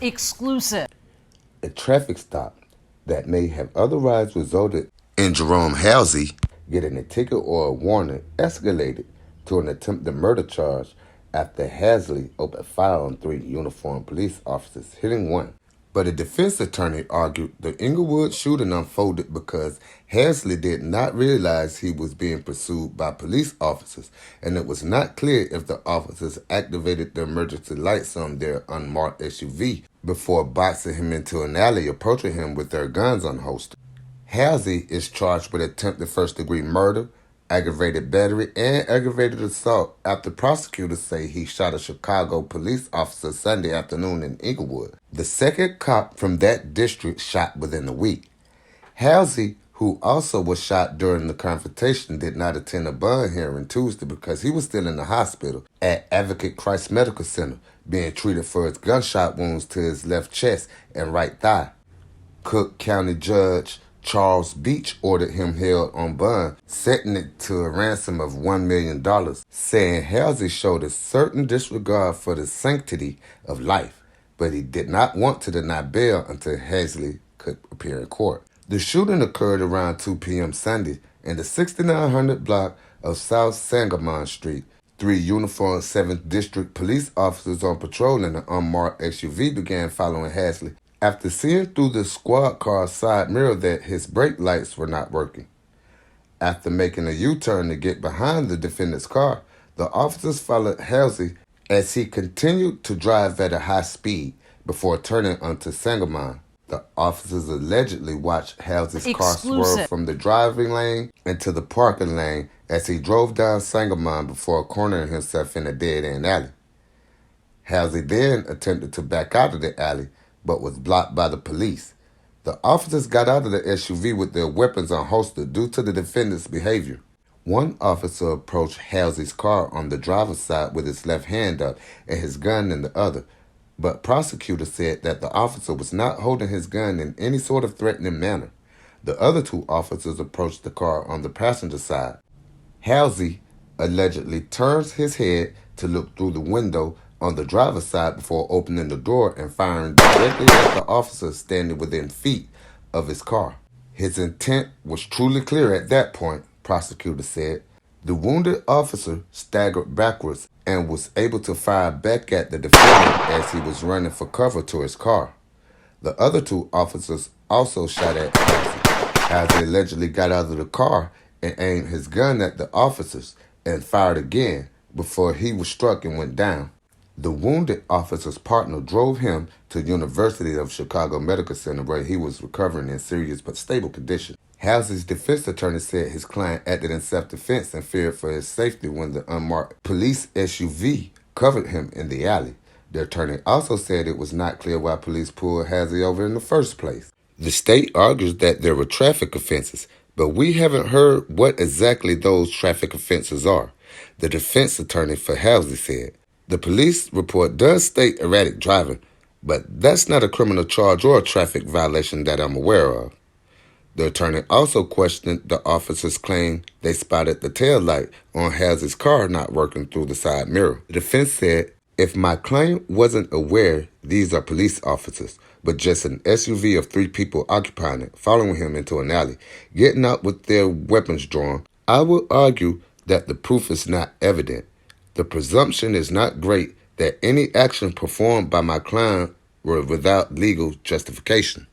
Exclusive. A traffic stop that may have otherwise resulted in Jerome Halsey getting a ticket or a warning escalated to an attempted murder charge after Halsey opened fire on 3 uniformed police officers, hitting one. But a defense attorney argued the Inglewood shooting unfolded because Halsey did not realize he was being pursued by police officers, and it was not clear if the officers activated the emergency lights on their unmarked SUV before boxing him into an alley, approaching him with their guns unholstered. Halsey is charged with attempted first-degree murder, aggravated battery, and aggravated assault after prosecutors say he shot a Chicago police officer Sunday afternoon in Inglewood. The second cop from that district shot within a week. Halsey, who also was shot during the confrontation, did not attend a bond hearing Tuesday because he was still in the hospital at Advocate Christ Medical Center, being treated for his gunshot wounds to his left chest and right thigh. Cook County Judge Charles Beach ordered him held on bond, setting it to a ransom of $1 million, saying Halsey showed a certain disregard for the sanctity of life, but he did not want to deny bail until Halsey could appear in court. The shooting occurred around 2 p.m. Sunday in the 6900 block of South Sangamon Street. 3 uniformed 7th District police officers on patrol in an unmarked SUV began following Halsey after seeing through the squad car's side mirror that his brake lights were not working. After making a U-turn to get behind the defendant's car, the officers followed Halsey as he continued to drive at a high speed before turning onto Sangamon. The officers allegedly watched Halsey's car swerve from the driving lane into the parking lane as he drove down Sangamon before cornering himself in a dead-end alley. Halsey then attempted to back out of the alley, but was blocked by the police. The officers got out of the SUV with their weapons unholstered due to the defendant's behavior. One officer approached Halsey's car on the driver's side with his left hand up and his gun in the other, but prosecutors said that the officer was not holding his gun in any sort of threatening manner. The other 2 officers approached the car on the passenger side. Halsey allegedly turns his head to look through the window on the driver's side before opening the door and firing directly at the officer standing within feet of his car. His intent was truly clear at that point, prosecutors said. The wounded officer staggered backwards and was able to fire back at the defendant as he was running for cover to his car. The other 2 officers also shot at Halsey. Halsey allegedly got out of the car and aimed his gun at the officers and fired again before he was struck and went down. The wounded officer's partner drove him to University of Chicago Medical Center where he was recovering in serious but stable condition. Halsey's defense attorney said his client acted in self-defense and feared for his safety when the unmarked police SUV covered him in the alley. The attorney also said it was not clear why police pulled Halsey over in the first place. The state argues that there were traffic offenses, but we haven't heard what exactly those traffic offenses are, the defense attorney for Halsey said. The police report does state erratic driving, but that's not a criminal charge or a traffic violation that I'm aware of. The attorney also questioned the officers' claim they spotted the taillight on Halsey's car not working through the side mirror. The defense said, if my client wasn't aware these are police officers, but just an SUV of 3 people occupying it, following him into an alley, getting out with their weapons drawn, I will argue that the proof is not evident. The presumption is not great that any action performed by my client were without legal justification.